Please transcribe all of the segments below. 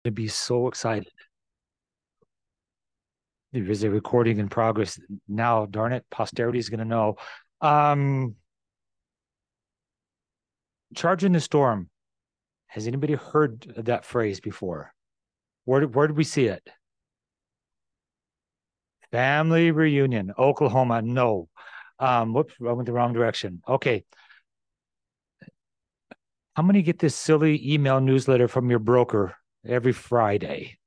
To be so excited. There's a recording in progress now. Darn it, posterity is going to know. Um, Charging the storm. Has anybody heard that phrase before? Where did we see it? Family reunion, Oklahoma. No. Whoops, I went the wrong direction. Okay. How many get this silly email newsletter from your broker every Friday?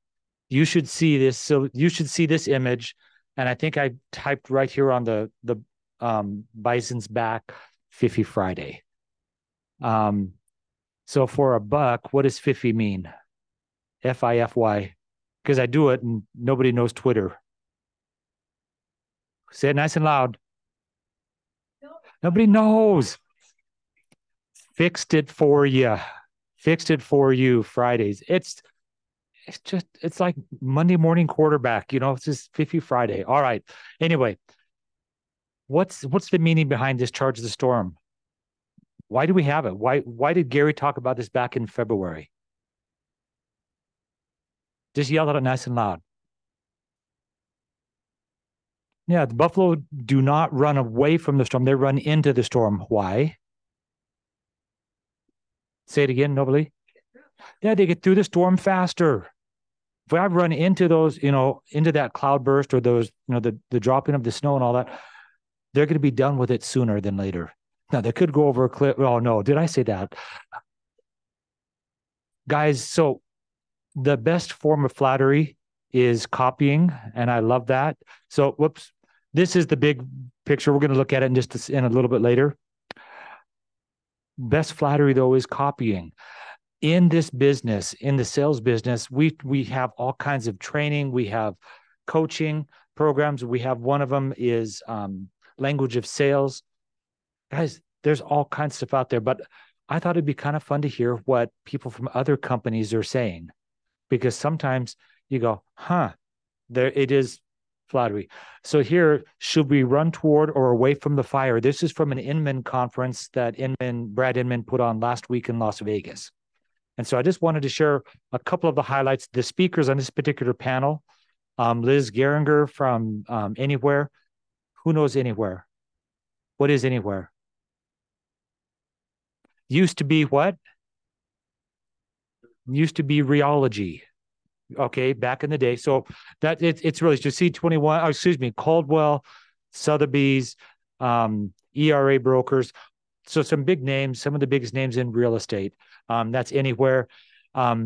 You should see this. So you should see this image. And I think I typed right here on the Bison's back, Fifi Friday. So for a buck, what does Fifi mean? Fify. Because I do it and nobody knows Twitter. Say it nice and loud. Nobody knows. Fixed it for you. Fixed it for you Fridays. It's like Monday morning quarterback, it's just Fifi Friday. All right. Anyway, what's the meaning behind this charge of the storm? Why do we have it? Why did Gary talk about this back in February? Just yell at it nice and loud. Yeah, the Buffalo do not run away from the storm. They run into the storm. Why? Say it again, nobody. Yeah, they get through the storm faster. If I run into those, into that cloud burst or those, the dropping of the snow and all that, they're going to be done with it sooner than later. Now, they could go over a cliff. Oh, no, did I say that? Guys, so the best form of flattery is copying, and I love that. So, whoops, this is the big picture. We're going to look at it in a little bit later. Best flattery, though, is copying. In this business, in the sales business, we have all kinds of training. We have coaching programs. We have one of them is language of sales. Guys, there's all kinds of stuff out there, but I thought it'd be kind of fun to hear what people from other companies are saying, because sometimes you go, there it is, flattery. So here, should we run toward or away from the fire? This is from an Inman conference that Brad Inman put on last week in Las Vegas. And so I just wanted to share a couple of the highlights. The speakers on this particular panel, Liz Geringer from Anywhere. Who knows Anywhere? What is Anywhere? Used to be what? Used to be Rheology. Okay, back in the day. So that it's really just C21, excuse me, Caldwell, Sotheby's, ERA brokers. So some big names, some of the biggest names in real estate. That's Anywhere.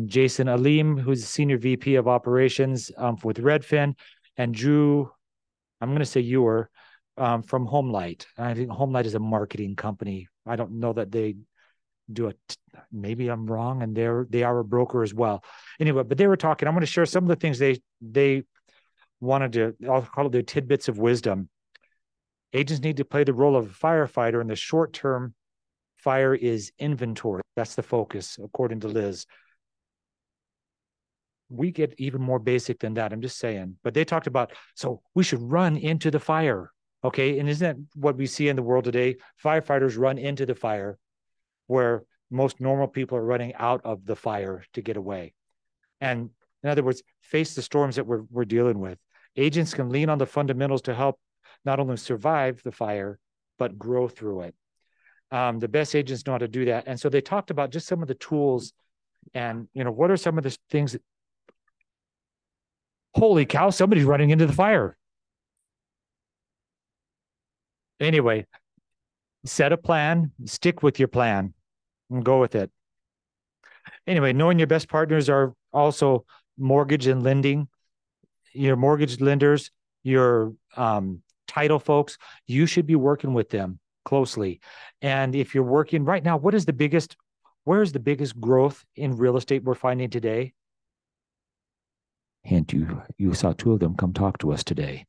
Jason Alim, who's Senior VP of Operations with Redfin, and Drew, I'm going to say Ewer, from HomeLight. I think HomeLight is a marketing company. I don't know that they do it. Maybe I'm wrong, and they are a broker as well. Anyway, but they were talking. I'm going to share some of the things they wanted to. I'll call it their tidbits of wisdom. Agents need to play the role of a firefighter in the short term. Fire is inventory. That's the focus, according to Liz. We get even more basic than that. I'm just saying. But they talked about, so we should run into the fire. Okay. And isn't that what we see in the world today? Firefighters run into the fire, where most normal people are running out of the fire to get away. And in other words, face the storms that we're dealing with. Agents can lean on the fundamentals to help not only survive the fire, but grow through it. The best agents know how to do that. And so they talked about just some of the tools and, what are some of the things that, holy cow, somebody's running into the fire. Anyway, set a plan, stick with your plan, and go with it. Anyway, knowing your best partners are also mortgage and lending, your mortgage lenders, your title folks, you should be working with them closely. And if you're working right now, where is the biggest growth in real estate we're finding today? Hint, you saw two of them come talk to us today.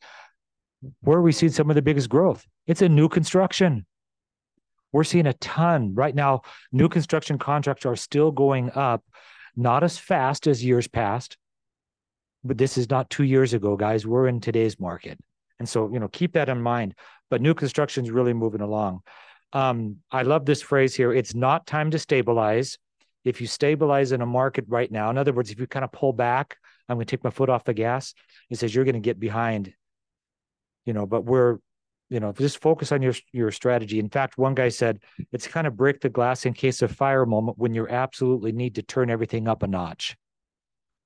Where are we seeing some of the biggest growth? It's in new construction. We're seeing a ton right now. New construction contracts are still going up, not as fast as years past, but this is not 2 years ago, guys. We're in today's market. And so, keep that in mind. But new construction is really moving along. I love this phrase here. It's not time to stabilize. if you stabilize in a market right now, in other words, if you kind of pull back, I'm going to take my foot off the gas. He says you're going to get behind, but just focus on your strategy. In fact, one guy said it's kind of break the glass in case of fire moment when you absolutely need to turn everything up a notch.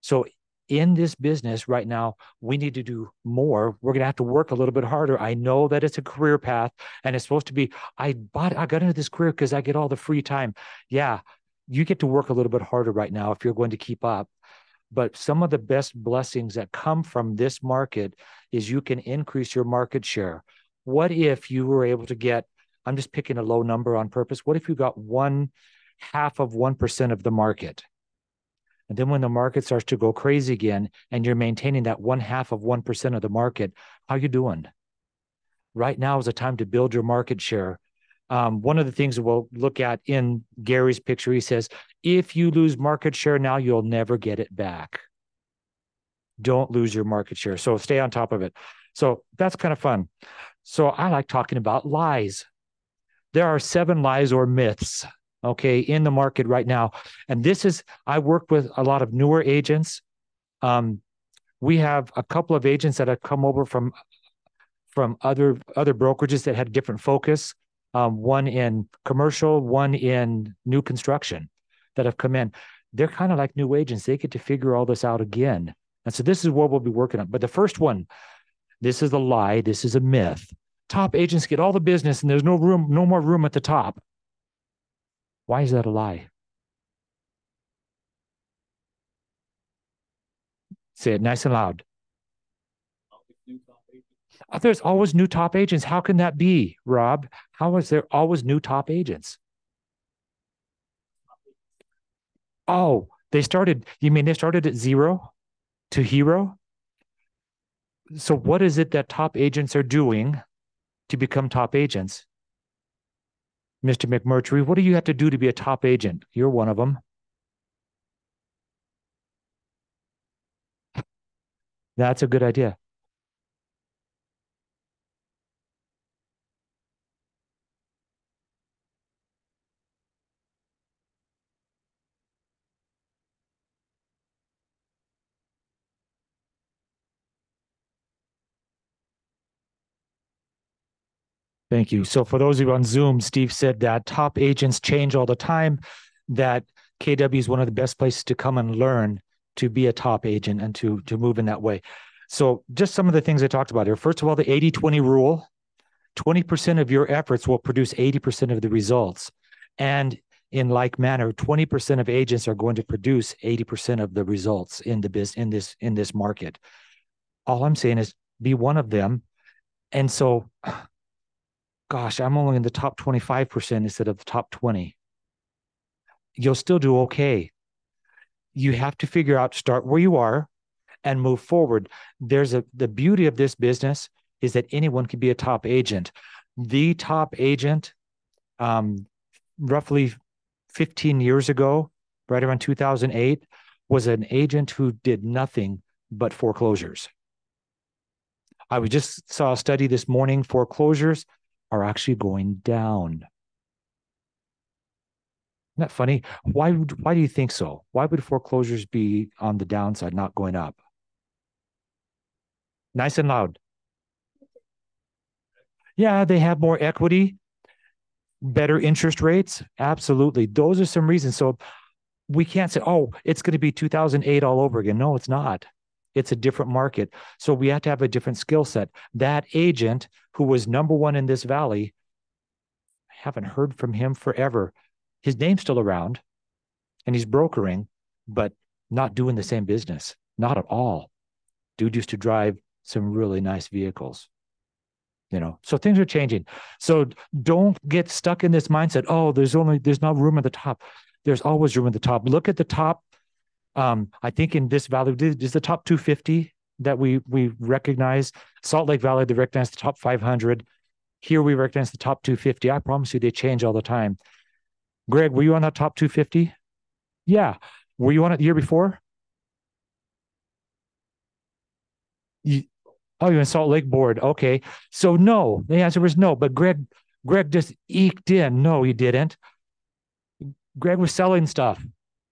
So in this business right now, we need to do more. We're going to have to work a little bit harder. I know that it's a career path and it's supposed to be, I got into this career because I get all the free time. Yeah, you get to work a little bit harder right now if you're going to keep up. But some of the best blessings that come from this market is you can increase your market share. What if you were able to get, I'm just picking a low number on purpose. What if you got 0.5% of the market? And then when the market starts to go crazy again and you're maintaining that 0.5% of the market, how you doing? Right now is a time to build your market share. One of the things we'll look at in Gary's picture, he says, if you lose market share now, you'll never get it back. Don't lose your market share. So stay on top of it. So that's kind of fun. So I like talking about lies. There are 7 lies or myths, okay, in the market right now. And I work with a lot of newer agents. We have a couple of agents that have come over from other brokerages that had a different focus. One in commercial, one in new construction that have come in. They're kind of like new agents. They get to figure all this out again. And so this is what we'll be working on. But the first one, this is a lie. This is a myth. Top agents get all the business and there's no more room at the top. Why is that a lie? Say it nice and loud. There's always new top agents. How can that be, Rob? How is there always new top agents? Oh, you mean they started at 0 to hero? So what is it that top agents are doing to become top agents? Mr. McMurtry, what do you have to do to be a top agent? You're one of them. That's a good idea. Thank you. So for those of you on Zoom, Steve said that top agents change all the time, that KW is one of the best places to come and learn to be a top agent and to move in that way. So just some of the things I talked about here. First of all, the 80-20 rule, 20% of your efforts will produce 80% of the results. And in like manner, 20% of agents are going to produce 80% of the results in this market. All I'm saying is be one of them. And so, gosh, I'm only in the top 25% instead of the top 20. You'll still do okay. You have to figure out, start where you are and move forward. The beauty of this business is that anyone can be a top agent. The top agent, roughly 15 years ago, right around 2008, was an agent who did nothing but foreclosures. I just saw a study this morning. Foreclosures are actually going down. Isn't that funny? Why do you think so? Why would foreclosures be on the downside, not going up? Nice and loud. Yeah, they have more equity, better interest rates. Absolutely. Those are some reasons. So we can't say, oh, it's going to be 2008 all over again. No, it's not. It's a different market. So we have to have a different skill set. That agent who was number 1 in this valley, I haven't heard from him forever. His name's still around and he's brokering, but not doing the same business. Not at all. Dude used to drive some really nice vehicles. So things are changing. So don't get stuck in this mindset. Oh, there's no room at the top. There's always room at the top. Look at the top. I think in this valley, is the top 250 that we recognize. Salt Lake Valley, they recognize the top 500. Here we recognize the top 250. I promise you, they change all the time. Greg, were you on that top 250? Yeah. Were you on it the year before? You're in Salt Lake board. Okay. So no, the answer was no, but Greg just eked in. No, he didn't. Greg was selling stuff.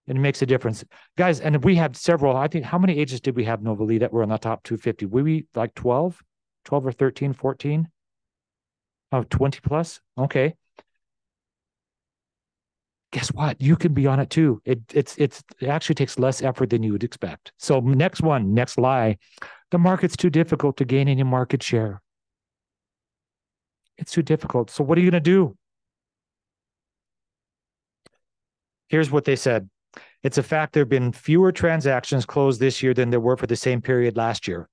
And it makes a difference. Guys, and we had several, I think, how many agents did we have, Nova Lee, that were in the top 250? Were we like 12 or 13, 14? Oh, 20 plus? Okay. Guess what? You can be on it too. It actually takes less effort than you would expect. So next lie. The market's too difficult to gain any market share. It's too difficult. So what are you going to do? Here's what they said. It's a fact there have been fewer transactions closed this year than there were for the same period last year.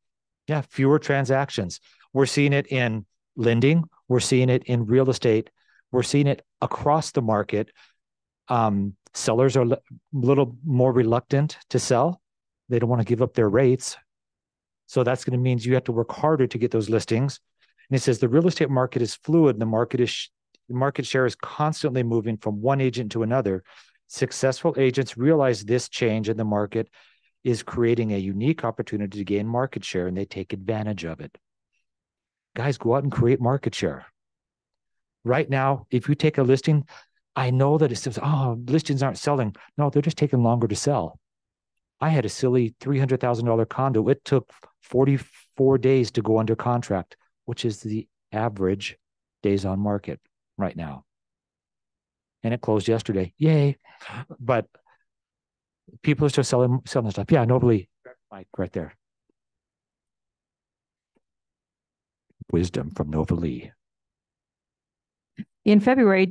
Yeah, fewer transactions. We're seeing it in lending. We're seeing it in real estate. We're seeing it across the market. Sellers are a little more reluctant to sell. They don't want to give up their rates. So that's going to mean you have to work harder to get those listings. And it says the real estate market is fluid. The market share is constantly moving from one agent to another. Successful agents realize this change in the market is creating a unique opportunity to gain market share, and they take advantage of it. Guys, go out and create market share. Right now, if you take a listing, I know that it says, oh, listings aren't selling. No, they're just taking longer to sell. I had a silly $300,000 condo. It took 44 days to go under contract, which is the average days on market right now. And it closed yesterday. Yay. But people are still selling stuff. Yeah, nobly. Mike, right there. Wisdom from Nova Lee. In February,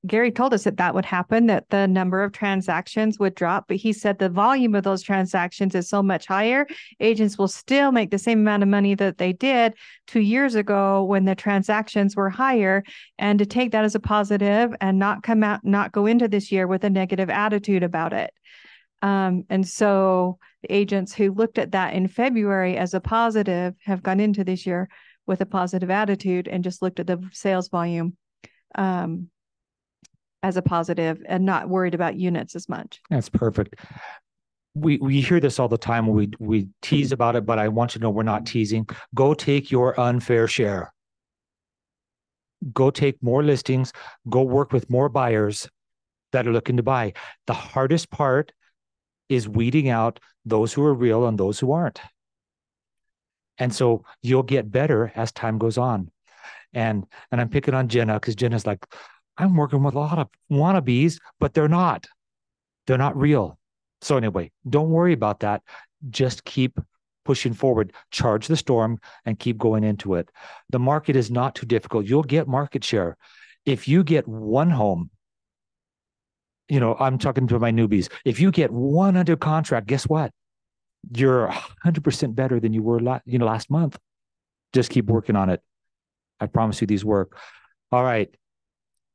Gary told us that would happen, that the number of transactions would drop, but he said the volume of those transactions is so much higher, agents will still make the same amount of money that they did 2 years ago when the transactions were higher, and to take that as a positive and not go into this year with a negative attitude about it. And so the agents who looked at that in February as a positive have gone into this year with a positive attitude and just looked at the sales volume as a positive and not worried about units as much. That's perfect. We hear this all the time. We tease about it, but I want you to know we're not teasing. Go take your unfair share. Go take more listings. Go work with more buyers that are looking to buy. The hardest part is weeding out those who are real and those who aren't. And so you'll get better as time goes on. And I'm picking on Jenna because Jenna's like, I'm working with a lot of wannabes, but they're not real. So anyway, don't worry about that. Just keep pushing forward, charge the storm and keep going into it. The market is not too difficult. You'll get market share. If you get one home, I'm talking to my newbies. If you get one under contract, guess what? You're 100% better than you were last month. Just keep working on it. I promise you these work. All right.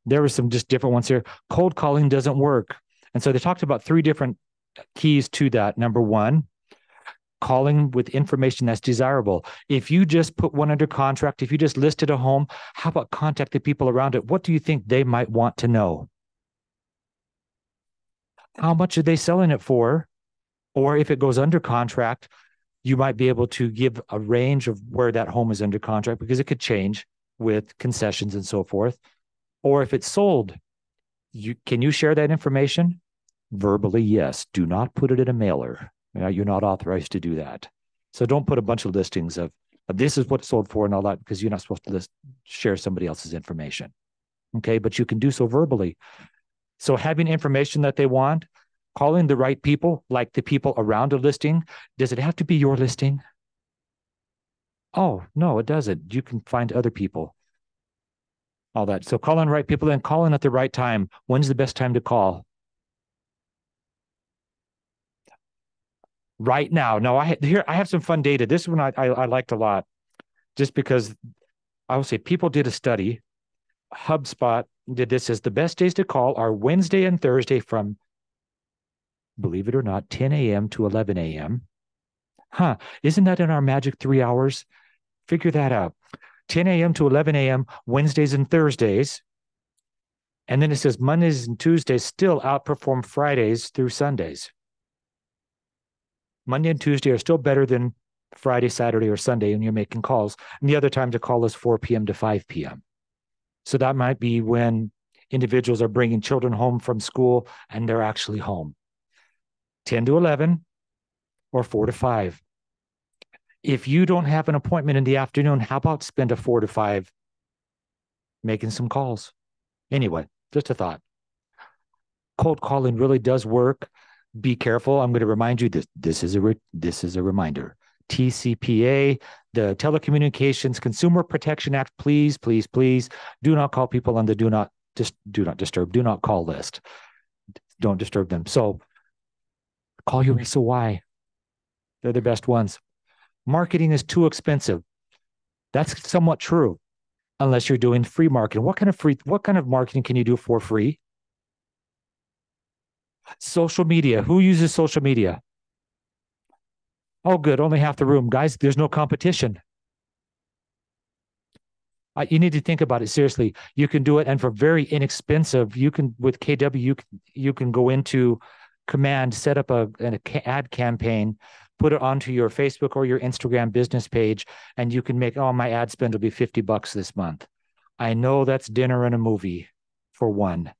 There were some just different ones here. Cold calling doesn't work. And so they talked about 3 different keys to that. Number 1, calling with information that's desirable. If you just put one under contract, if you just listed a home, how about contact the people around it? What do you think they might want to know? How much are they selling it for? Or if it goes under contract, you might be able to give a range of where that home is under contract because it could change with concessions and so forth. Or if it's sold, can you share that information? Verbally, yes. Do not put it in a mailer. You're not authorized to do that. So don't put a bunch of listings of this is what it's sold for and all that because you're not supposed to share somebody else's information. Okay, but you can do so verbally. So having information that they want, calling the right people, like the people around a listing. Does it have to be your listing? Oh, no, it doesn't. You can find other people. All that. So calling the right people and calling at the right time. When's the best time to call? Right now. No, I have some fun data. This one I liked a lot just because I will say people did a study. HubSpot did this as the best days to call are Wednesday and Thursday from, believe it or not, 10 a.m. to 11 a.m. Isn't that in our magic 3 hours? Figure that out. 10 a.m. to 11 a.m. Wednesdays and Thursdays. And then it says Mondays and Tuesdays still outperform Fridays through Sundays. Monday and Tuesday are still better than Friday, Saturday, or Sunday when you're making calls. And the other time to call is 4 p.m. to 5 p.m. So that might be when individuals are bringing children home from school and they're actually home. 10 to 11 or 4 to 5. If you don't have an appointment in the afternoon, how about spend a 4 to 5 making some calls? Anyway, just a thought. Cold calling really does work. Be careful. I'm going to remind you this is a reminder. TCPA, the Telecommunications Consumer Protection Act, please, please, please do not call people on the do not disturb, do not call list. Don't disturb them. So call your SOI. They're the best ones. Marketing is too expensive. That's somewhat true, unless you're doing free marketing. What kind of marketing can you do for free? Social media. Who uses social media? Oh, good. Only half the room. Guys, there's no competition. You need to think about it seriously. You can do it, and for very inexpensive, you can, with KW, you can go into Command, set up an ad campaign, put it onto your Facebook or your Instagram business page, and you can make, my ad spend will be $50 this month. I know that's dinner and a movie for one,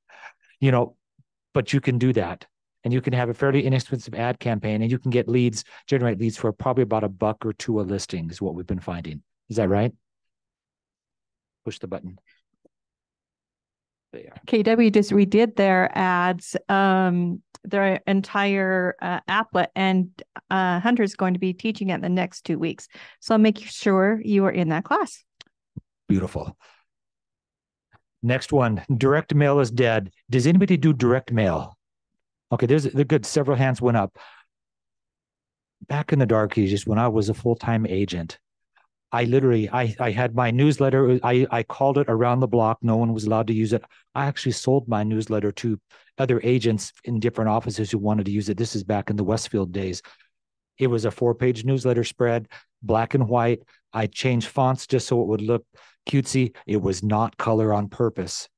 but you can do that. And you can have a fairly inexpensive ad campaign, and you can get leads, generate leads for probably about $1 or $2 a listing is what we've been finding. Is that right? Push the button. There. KW just redid their ads, their entire applet, and Hunter's going to be teaching it the next 2 weeks. So make sure you are in that class. Beautiful. Next one, direct mail is dead. Does anybody do direct mail? Okay, they're good. Several hands went up. Back in the dark ages, when I was a full-time agent, I had my newsletter. I called it Around the Block. No one was allowed to use it. I actually sold my newsletter to other agents in different offices who wanted to use it. This is back in the Westfield days. It was a 4-page newsletter spread, black and white. I changed fonts just so it would look cutesy. It was not color on purpose.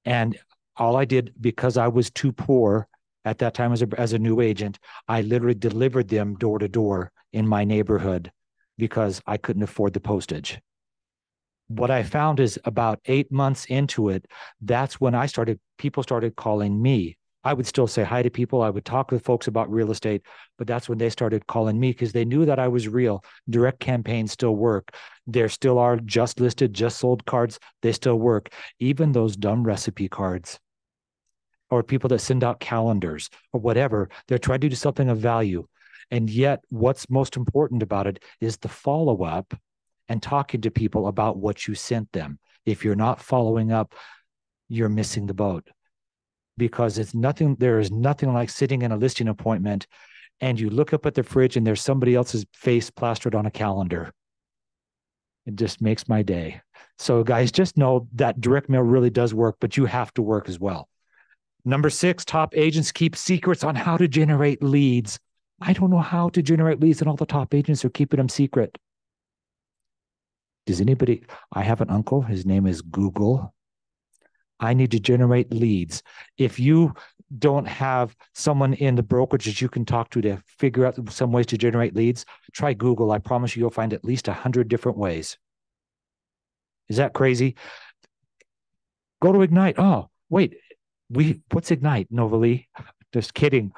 And all I did, because I was too poor at that time as a new agent, I literally delivered them door to door in my neighborhood because I couldn't afford the postage. What I found is about 8 months into it, that's when people started calling me. I would still say hi to people. I would talk with folks about real estate, but that's when they started calling me because they knew that I was real. Direct campaigns still work. There still are just listed, just sold cards. They still work. Even those dumb recipe cards, or people that send out calendars or whatever, they're trying to do something of value. And yet what's most important about it is the follow-up and talking to people about what you sent them. If you're not following up, you're missing the boat, because there is nothing like sitting in a listing appointment and you look up at the fridge and there's somebody else's face plastered on a calendar. It just makes my day. So guys, just know that direct mail really does work, but you have to work as well. Number 6, top agents keep secrets on how to generate leads. I don't know how to generate leads, and all the top agents are keeping them secret. I have an uncle, his name is Google. I need to generate leads. If you don't have someone in the brokerage that you can talk to figure out some ways to generate leads, try Google. I promise you'll find at least 100 different ways. Is that crazy? Go to Ignite. Oh, wait. What's Ignite, Novalee? Just kidding.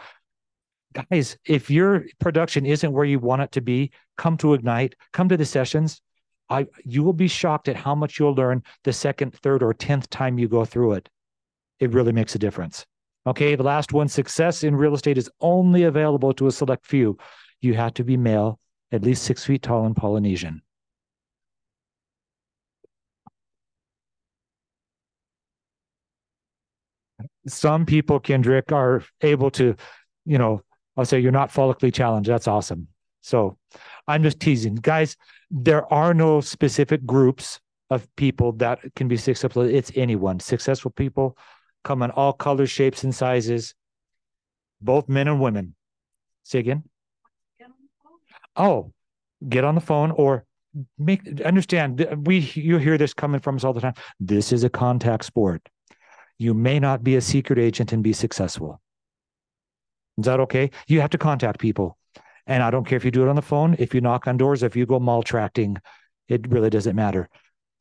Guys, if your production isn't where you want it to be, come to Ignite, come to the sessions. You will be shocked at how much you'll learn the 2nd, 3rd, or 10th time you go through it. It really makes a difference. Okay, the last one, success in real estate is only available to a select few. You have to be male, at least 6 feet tall, and Polynesian. Some people, Kendrick, are able to, I'll say you're not follically challenged. That's awesome. So I'm just teasing. Guys, there are no specific groups of people that can be successful. It's anyone. Successful people come in all colors, shapes, and sizes, both men and women. Say again? Oh, get on the phone or understand. You hear this coming from us all the time. This is a contact sport. You may not be a secret agent and be successful. Is that okay? You have to contact people. And I don't care if you do it on the phone, if you knock on doors, if you go mall tracting, it really doesn't matter.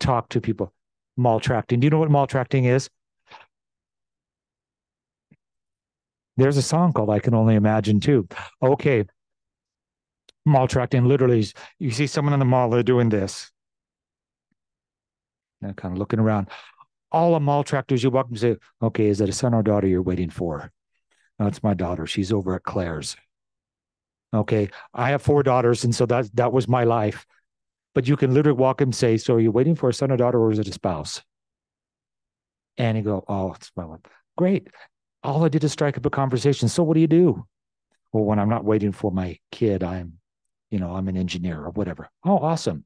Talk to people. Maltracting. Do you know what maltracting is? There's a song called I Can Only Imagine too. Okay. Maltracting literally is you see someone in the mall, they're doing this. And kind of looking around. All the maltractors, you walk up and say, okay, is that a son or daughter you're waiting for? No, it's my daughter. She's over at Claire's. Okay. I have 4 daughters, and so that was my life. But you can literally walk and say, so are you waiting for a son or daughter, or is it a spouse? And you go, oh, it's my wife. Great. All I did is strike up a conversation. So what do you do? Well, when I'm not waiting for my kid, I'm an engineer or whatever. Oh, awesome.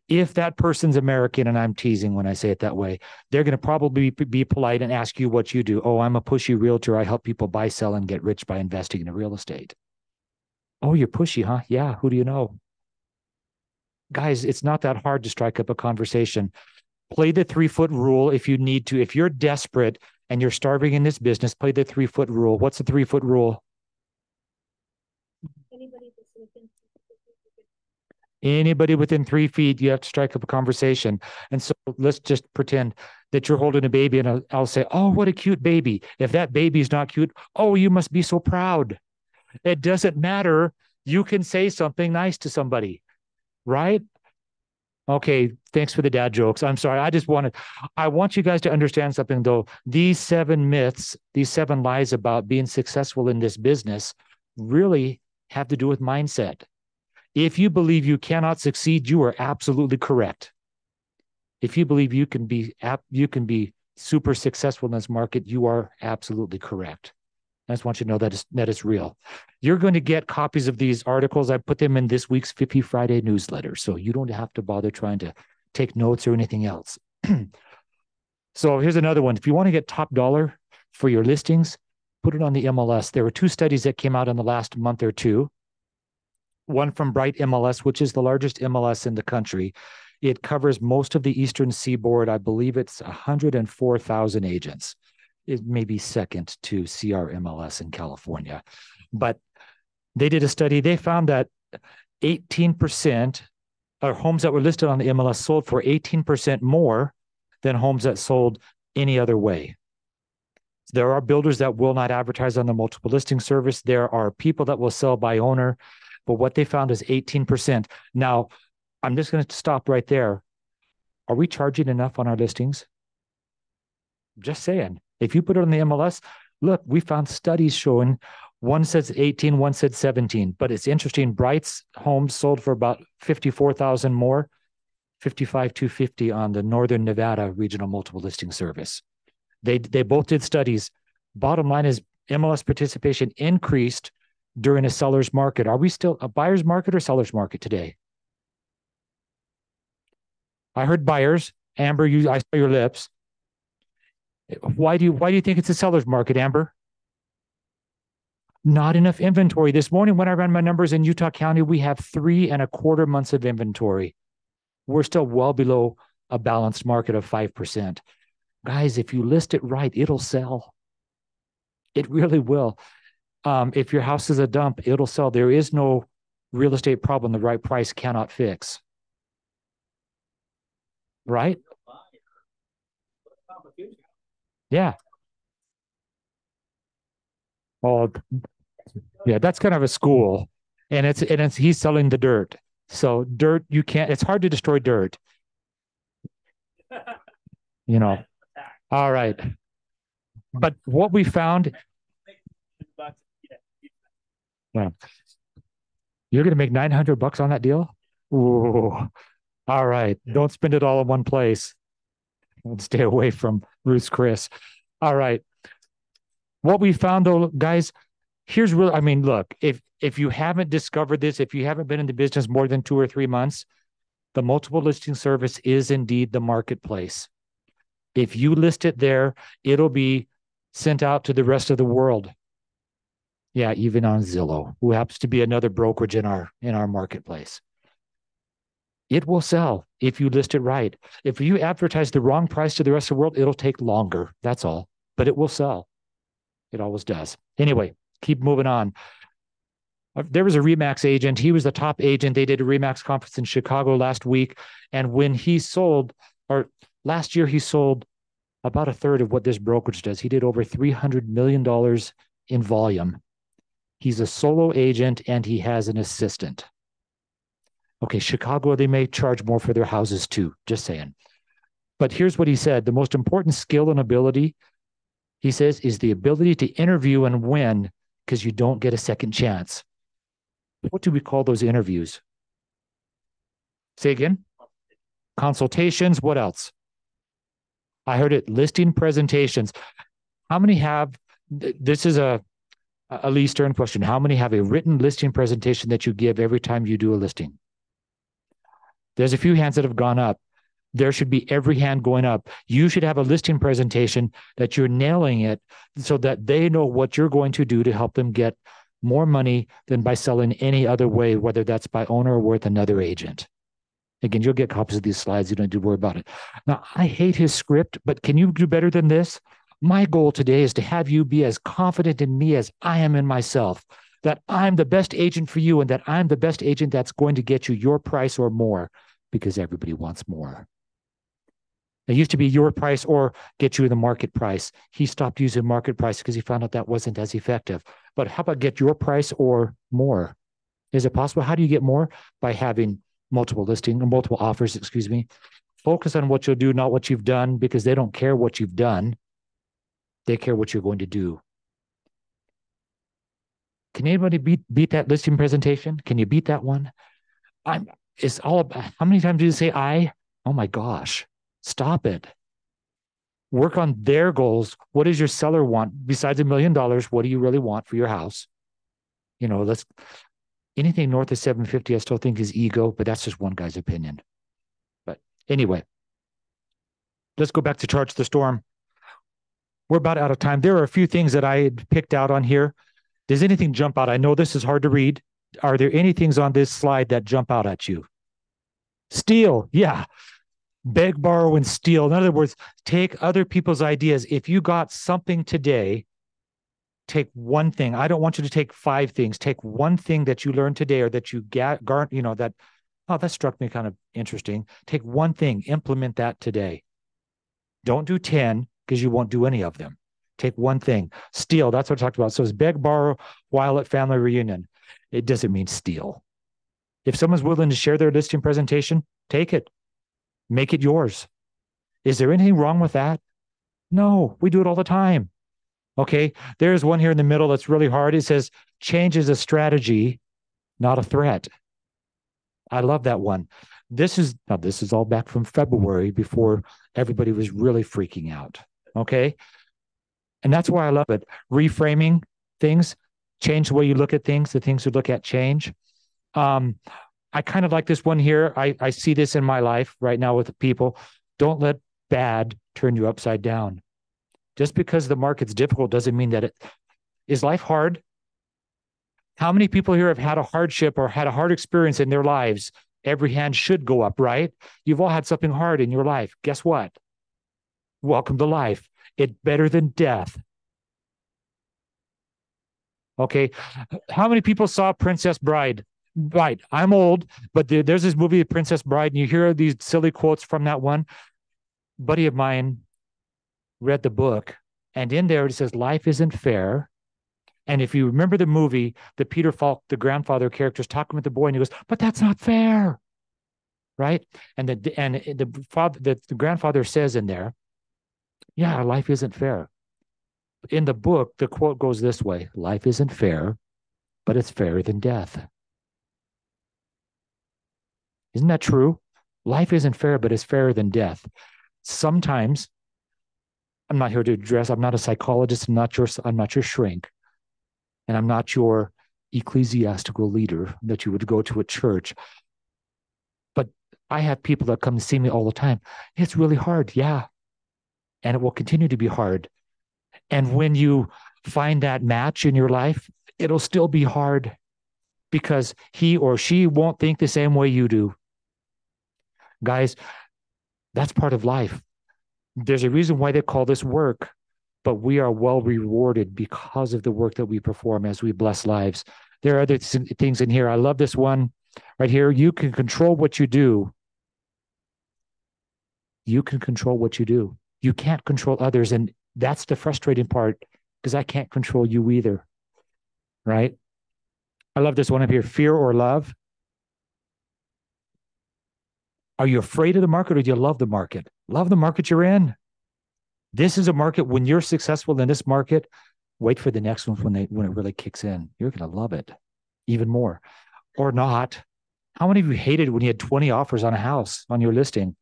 If that person's American, and I'm teasing when I say it that way, they're going to probably be polite and ask you what you do. Oh, I'm a pushy realtor. I help people buy, sell, and get rich by investing in real estate. Oh, you're pushy, huh? Yeah. Who do you know? Guys, it's not that hard to strike up a conversation. Play the 3-foot rule if you need to. If you're desperate and you're starving in this business, play the 3-foot rule. What's the 3-foot rule? Anybody within 3 feet, you have to strike up a conversation. And so let's just pretend that you're holding a baby, and I'll say, oh, what a cute baby. If that baby is not cute, oh, you must be so proud. It doesn't matter. You can say something nice to somebody, right? Okay, thanks for the dad jokes. I'm sorry. I want you guys to understand something though. These 7 myths, these 7 lies about being successful in this business really have to do with mindset. If you believe you cannot succeed, you are absolutely correct. If you believe you can be super successful in this market, you are absolutely correct. I just want you to know that is real. You're going to get copies of these articles. I put them in this week's Fippy Friday newsletter, so you don't have to bother trying to take notes or anything else. So here's another one. If you want to get top dollar for your listings, put it on the MLS. There were 2 studies that came out in the last month or two. One from Bright MLS, which is the largest MLS in the country. It covers most of the Eastern Seaboard. I believe it's 104,000 agents. It may be second to CRMLS in California. But they did a study. They found that 18% of homes that were listed on the MLS sold for 18% more than homes that sold any other way. There are builders that will not advertise on the multiple listing service. There are people that will sell by owner. But what they found is 18%. Now, I'm just going to stop right there. Are we charging enough on our listings? Just saying. If you put it on the MLS, look, we found studies showing one says 18, one said 17. But it's interesting. Bright's homes sold for about 54,000 more, 55,250 on the Northern Nevada Regional Multiple Listing Service. They both did studies. Bottom line is MLS participation increased during a seller's market. Are we still a buyer's market or seller's market today? I heard buyers. Amber, I saw your lips. Why do you think it's a seller's market, Amber? Not enough inventory. This morning when I ran my numbers in Utah County, we have 3.25 months of inventory. We're still well below a balanced market of 5%. Guys, if you list it right, it'll sell. It really will. If your house is a dump, it'll sell. There is no real estate problem the right price cannot fix. Right? Yeah. Oh, yeah, that's kind of a school. And it's he's selling the dirt. So dirt, it's hard to destroy dirt. All right. But what we found, yeah, you're going to make $900 on that deal? Ooh, all right. Don't spend it all in one place. Stay away from Ruth's Chris. All right. What we found though, guys, look, if you haven't discovered this, if you haven't been in the business more than 2 or 3 months, the multiple listing service is indeed the marketplace. If you list it there, it'll be sent out to the rest of the world. Yeah, even on Zillow, who happens to be another brokerage in our marketplace. It will sell if you list it right. If you advertise the wrong price to the rest of the world, it'll take longer. That's all. But it will sell. It always does. Anyway, keep moving on. There was a RE/MAX agent. He was the top agent. They did a RE/MAX conference in Chicago last week. And when he sold, or Last year, he sold about a third of what this brokerage does. He did over $300 million in volume. He's a solo agent and he has an assistant. Okay, Chicago, they may charge more for their houses too, just saying. But here's what he said. The most important skill and ability, he says, is the ability to interview and win because you don't get a second chance. What do we call those interviews? Say again? Consultations. What else? I heard it. Listing presentations. How many have, this is a Lee Stern question. How many have a written listing presentation that you give every time you do a listing? There's a few hands that have gone up. There should be every hand going up. You should have a listing presentation that you're nailing it so that they know what you're going to do to help them get more money than by selling any other way, whether that's by owner or with another agent. Again, you'll get copies of these slides. You don't need to worry about it. Now, I hate his script, but can you do better than this? My goal today is to have you be as confident in me as I am in myself, that I'm the best agent for you and that I'm the best agent that's going to get you your price or more, because everybody wants more. It used to be your price or get you the market price. He stopped using market price because he found out that wasn't as effective. But how about get your price or more? Is it possible? How do you get more? By having multiple listings or multiple offers, excuse me. Focus on what you'll do, not what you've done, because they don't care what you've done. They care what you're going to do. Can anybody beat that listing presentation? Can you beat that one? It's all about, how many times do you say I? Oh my gosh, stop it. Work on their goals. What does your seller want? Besides $1 million, what do you really want for your house? You know, anything north of 750, I still think is ego, but that's just one guy's opinion. But anyway, let's go back to Charge the Storm. We're about out of time. There are a few things that I had picked out on here. Does anything jump out? I know this is hard to read. Are there any things on this slide that jump out at you? Steal. Yeah. Beg, borrow, and steal. In other words, take other people's ideas. If you got something today, take one thing. I don't want you to take 5 things. Take one thing that you learned today or that you that struck me kind of interesting. Take one thing, implement that today. Don't do 10 because you won't do any of them. Take one thing. Steal, that's what I talked about. So it's beg, borrow while at family reunion. It doesn't mean steal. If someone's willing to share their listing presentation, take it. Make it yours. Is there anything wrong with that? No, we do it all the time. Okay, there's one here in the middle that's really hard. It says, change is a strategy, not a threat. I love that one. This is all back from February before everybody was really freaking out. Okay, and that's why I love it. Reframing things, change the way you look at things, the things you look at change. I kind of like this one here. I see this in my life right now with people. Don't let bad turn you upside down. Just because the market's difficult doesn't mean that is life hard. How many people here have had a hardship or had a hard experience in their lives? Every hand should go up, right? You've all had something hard in your life. Guess what? Welcome to life. It's better than death. Okay. How many people saw Princess Bride? Right. I'm old, but there's this movie, Princess Bride, and you hear these silly quotes from that one. A buddy of mine read the book, and in there it says, life isn't fair. And if you remember the movie, the Peter Falk, the grandfather character, is talking with the boy, and he goes, but that's not fair. Right? And the grandfather says in there, yeah, life isn't fair. In the book, the quote goes this way: life isn't fair, but it's fairer than death. Isn't that true? Life isn't fair, but it's fairer than death. Sometimes, I'm not here to address, I'm not a psychologist, I'm not your shrink, and I'm not your ecclesiastical leader that you would go to a church. But I have people that come to see me all the time. It's really hard, yeah. And it will continue to be hard. And when you find that match in your life, it'll still be hard because he or she won't think the same way you do. Guys, that's part of life. There's a reason why they call this work, but we are well rewarded because of the work that we perform as we bless lives. There are other things in here. I love this one right here. You can control what you do, You can control what you do. You can't control others. And that's the frustrating part, because I can't control you either. Right? I love this one up here. Fear or love? Are you afraid of the market, or do you love the market? Love the market you're in. This is a market. When you're successful in this market, wait for the next one when it really kicks in. You're going to love it even more, or not. How many of you hated when you had 20 offers on a house on your listing?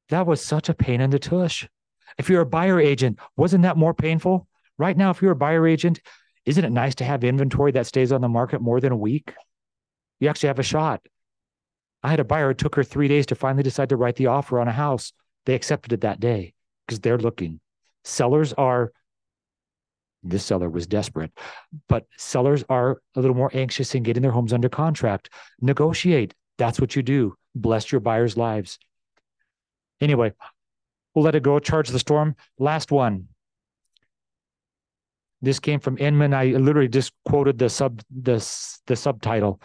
That was such a pain in the tush. If you're a buyer agent, wasn't that more painful? Right now, if you're a buyer agent, isn't it nice to have inventory that stays on the market more than a week? You actually have a shot. I had a buyer, it took her 3 days to finally decide to write the offer on a house. They accepted it that day because they're looking. This seller was desperate, but sellers are a little more anxious in getting their homes under contract. Negotiate. That's what you do. Bless your buyers' lives. Anyway, we'll let it go. Charge the storm. Last one. This came from Inman. I literally just quoted the subtitle.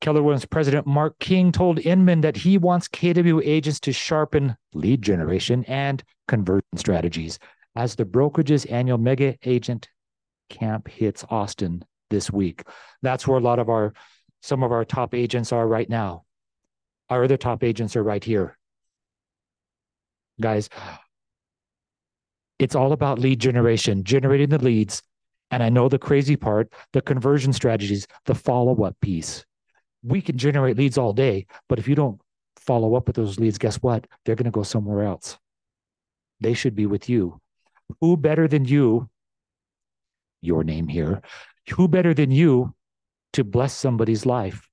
Keller Williams president Mark King told Inman that he wants KW agents to sharpen lead generation and conversion strategies as the brokerage's annual mega agent camp hits Austin this week. That's where some of our top agents are right now. Our other top agents are right here. Guys, it's all about lead generation, generating the leads. And I know the crazy part, the conversion strategies, the follow-up piece. We can generate leads all day, but if you don't follow up with those leads, guess what? They're going to go somewhere else. They should be with you. Who better than you, your name here, who better than you to bless somebody's life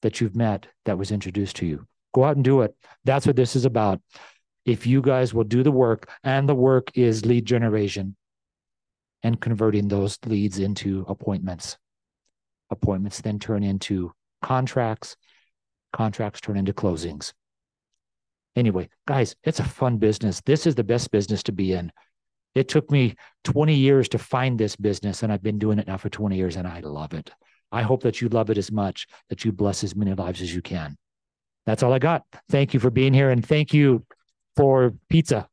that you've met that was introduced to you? Go out and do it. That's what this is about. If you guys will do the work, and the work is lead generation and converting those leads into appointments. Appointments then turn into contracts. Contracts turn into closings. Anyway, guys, it's a fun business. This is the best business to be in. It took me 20 years to find this business, and I've been doing it now for 20 years, and I love it. I hope that you love it as much, that you bless as many lives as you can. That's all I got. Thank you for being here, and thank you for pizza.